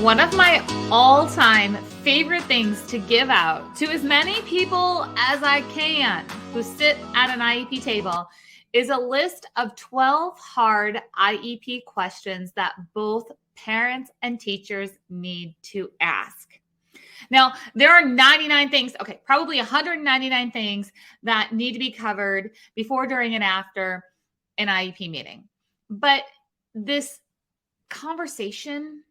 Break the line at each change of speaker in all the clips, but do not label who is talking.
One of my all-time favorite things to give out to as many people as I can who sit at an IEP table is a list of 12 hard IEP questions that both parents and teachers need to ask. Now, there are 99 things, probably 199 things that need to be covered before, during, and after an IEP meeting. But this conversation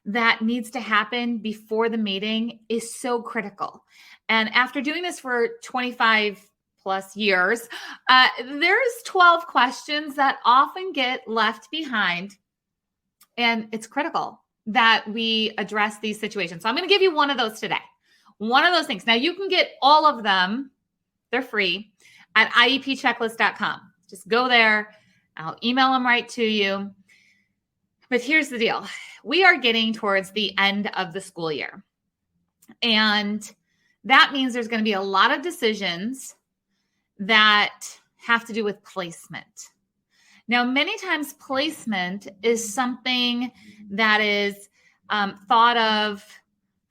that needs to happen before the meeting is so critical. And after doing this for 25 plus years, there's 12 questions that often get left behind. And it's critical that we address these situations. So I'm going to give you one of those today. One of those things. Now you can get all of them. They're free at iepchecklist.com. Just go there. I'll email them right to you. But here's the deal. We are getting towards the end of the school year. And that means there's going to be a lot of decisions that have to do with placement. Now, many times placement is something that is thought of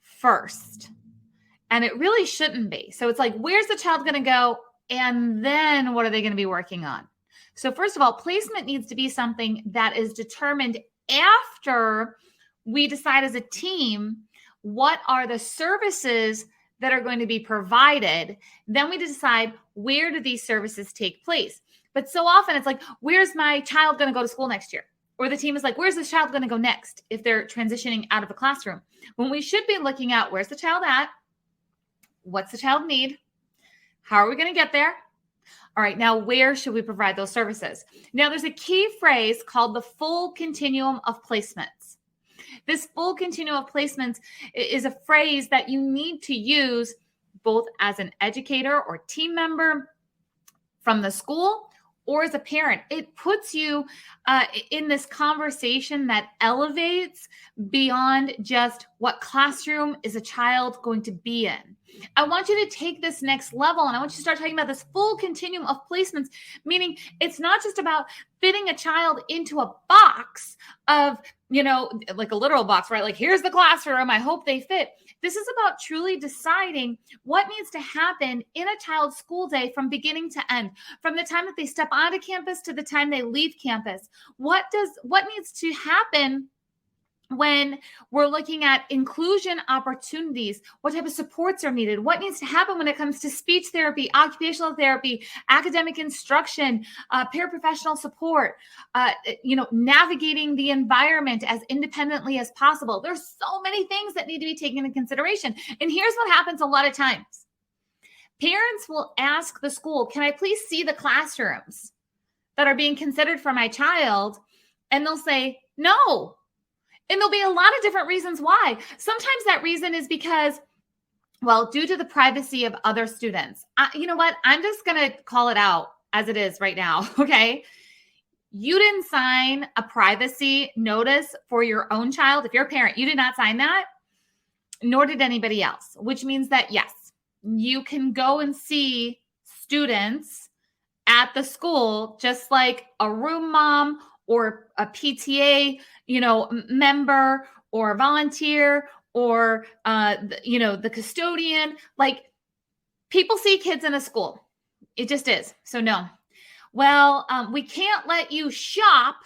first. And it really shouldn't be. So it's like, where's the child going to go? And then what are they going to be working on? So first of all, placement needs to be something that is determined after we decide as a team what are the services that are going to be provided. Then we decide, where do these services take place? But so often it's like, where's my child going to go to school next year? Or the team is like, where's this child going to go next if they're transitioning out of a classroom? When we should be looking at, where's the child at? What's the child need? How are we going to get there? All right, now where should we provide those services? Now there's a key phrase called the full continuum of placements. This full continuum of placements is a phrase that you need to use both as an educator or team member from the school or as a parent. It puts you in this conversation that elevates beyond just what classroom is a child going to be in. I want you to take this next level, and I want you to start talking about this full continuum of placements, meaning it's not just about fitting a child into a box of, like a literal box, right? Like, here's the classroom, I hope they fit. This is about truly deciding what needs to happen in a child's school day from beginning to end, from the time that they step onto campus to the time they leave campus. What needs to happen when we're looking at inclusion opportunities? What type of supports are needed? What needs to happen when it comes to speech therapy, occupational therapy, academic instruction, paraprofessional support, navigating the environment as independently as possible? There's so many things that need to be taken into consideration. And here's what happens a lot of times. Parents will ask the school, can I please see the classrooms that are being considered for my child? And they'll say, no. And there'll be a lot of different reasons why. Sometimes that reason is because, due to the privacy of other students. You know what? I'm just going to call it out as it is right now, okay? You didn't sign a privacy notice for your own child. If you're a parent, you did not sign that, nor did anybody else, which means that, yes, you can go and see students at the school just like a room mom or a PTA, member or volunteer or, the custodian. Like, people see kids in a school. It just is. So no. Well, we can't let you shop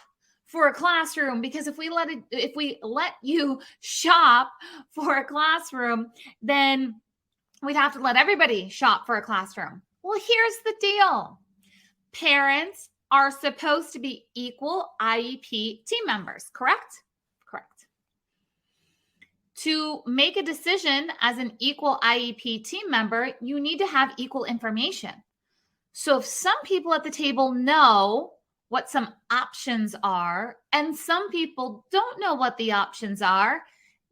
for a classroom, because if we let you shop for a classroom, then we'd have to let everybody shop for a classroom. Well, here's the deal. Parents are supposed to be equal IEP team members, correct? Correct. To make a decision as an equal IEP team member, you need to have equal information. So if some people at the table know what some options are, and some people don't know what the options are,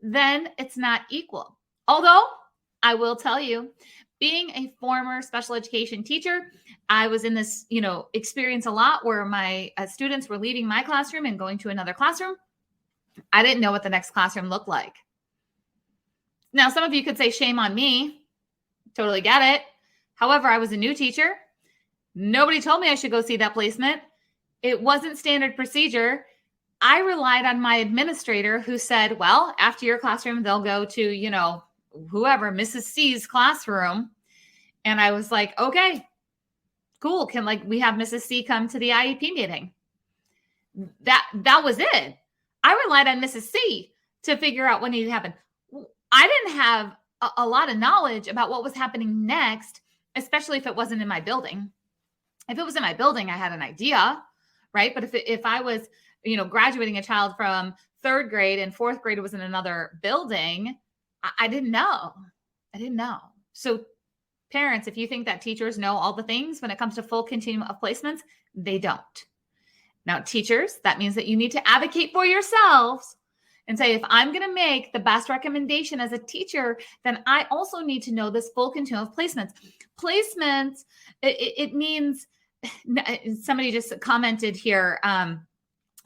then it's not equal. Although I will tell you, being a former special education teacher, I was in this, experience a lot where my students were leaving my classroom and going to another classroom. I didn't know what the next classroom looked like. Now, some of you could say, shame on me. Totally get it. However, I was a new teacher. Nobody told me I should go see that placement. It wasn't standard procedure. I relied on my administrator who said, well, after your classroom, they'll go to, whoever, Mrs. C's classroom. And I was like, okay, cool. Can we have Mrs. C come to the IEP meeting? That was it. I relied on Mrs. C to figure out what needed to happen. I didn't have a lot of knowledge about what was happening next, especially if it wasn't in my building. If it was in my building, I had an idea, right? But if I was, graduating a child from third grade and fourth grade was in another building, I didn't know. So parents, if you think that teachers know all the things when it comes to full continuum of placements, they don't. Now, teachers, that means that you need to advocate for yourselves and say, if I'm going to make the best recommendation as a teacher, then I also need to know this full continuum of placements. Placements, it means, somebody just commented here,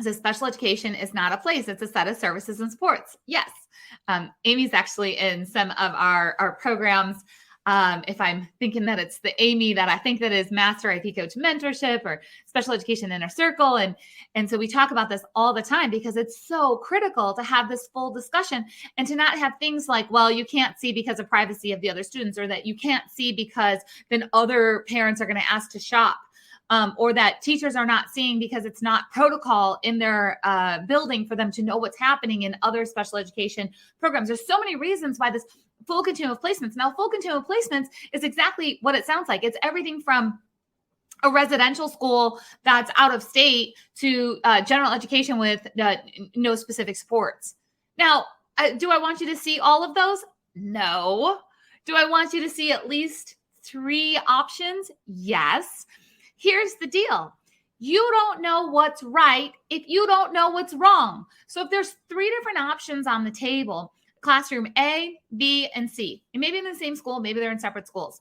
says special education is not a place. It's a set of services and supports. Yes. Amy's actually in some of our programs. If I'm thinking that it's the Amy that I think that is Master IP Coach Mentorship or Special Education Inner Circle. And so we talk about this all the time because it's so critical to have this full discussion and to not have things like, well, you can't see because of privacy of the other students, or that you can't see because then other parents are going to ask to shop. Or that teachers are not seeing because it's not protocol in their building for them to know what's happening in other special education programs. There's so many reasons why this full continuum of placements. Now, full continuum of placements is exactly what it sounds like. It's everything from a residential school that's out of state to general education with no specific supports. Now, do I want you to see all of those? No. Do I want you to see at least 3 options? Yes. Here's the deal. You don't know what's right if you don't know what's wrong. So if there's 3 different options on the table, classroom A, B, and C, and maybe in the same school, maybe they're in separate schools,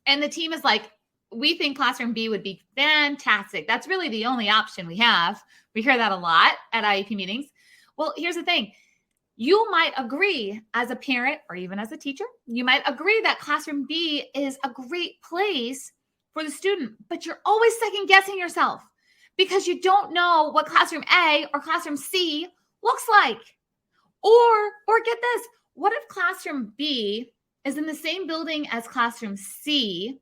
and the team is like, we think classroom B would be fantastic. That's really the only option we have. We hear that a lot at IEP meetings. Well, here's the thing. You might agree as a parent or even as a teacher, you might agree that classroom B is a great place for the student, but you're always second guessing yourself because you don't know what classroom A or classroom C looks like. Or get this, what if classroom B is in the same building as classroom C?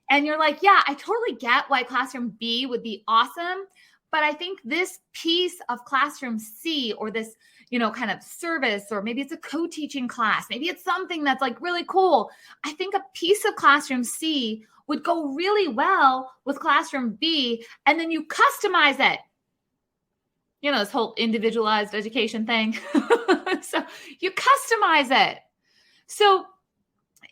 And you're like, yeah, I totally get why classroom B would be awesome, but I think this piece of classroom C, or this, kind of service, or maybe it's a co-teaching class, maybe it's something that's really cool. I think a piece of classroom C would go really well with classroom B, and then you customize it. This whole individualized education thing. So you customize it. So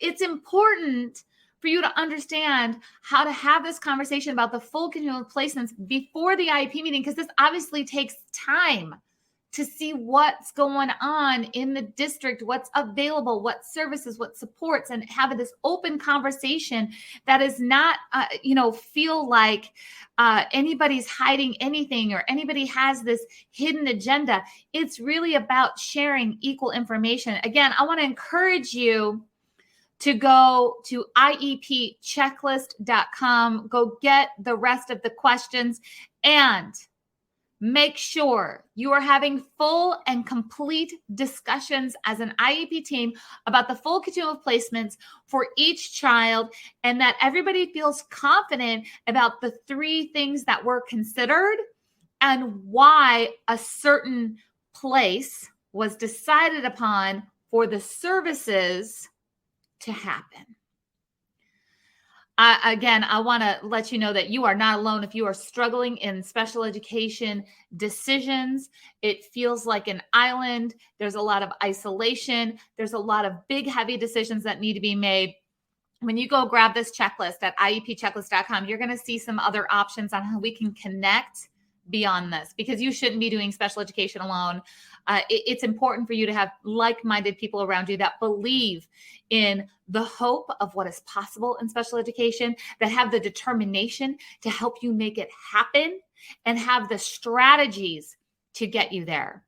it's important for you to understand how to have this conversation about the full continuum of placements before the IEP meeting, because this obviously takes time to see what's going on in the district, what's available, what services, what supports, and have this open conversation that is not, feel like anybody's hiding anything or anybody has this hidden agenda. It's really about sharing equal information. Again, I want to encourage you to go to iepchecklist.com, go get the rest of the questions, and make sure you are having full and complete discussions as an IEP team about the full continuum of placements for each child, and that everybody feels confident about the 3 things that were considered and why a certain place was decided upon for the services to happen. Again, I want to let you know that you are not alone if you are struggling in special education decisions. It feels like an island. There's a lot of isolation. There's a lot of big, heavy decisions that need to be made. When you go grab this checklist at iepchecklist.com, you're going to see some other options on how we can connect beyond this, because you shouldn't be doing special education alone. It's important for you to have like-minded people around you that believe in the hope of what is possible in special education, that have the determination to help you make it happen, and have the strategies to get you there.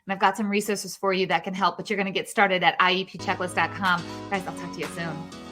And I've got some resources for you that can help, but you're going to get started at iepchecklist.com. Guys, I'll talk to you soon.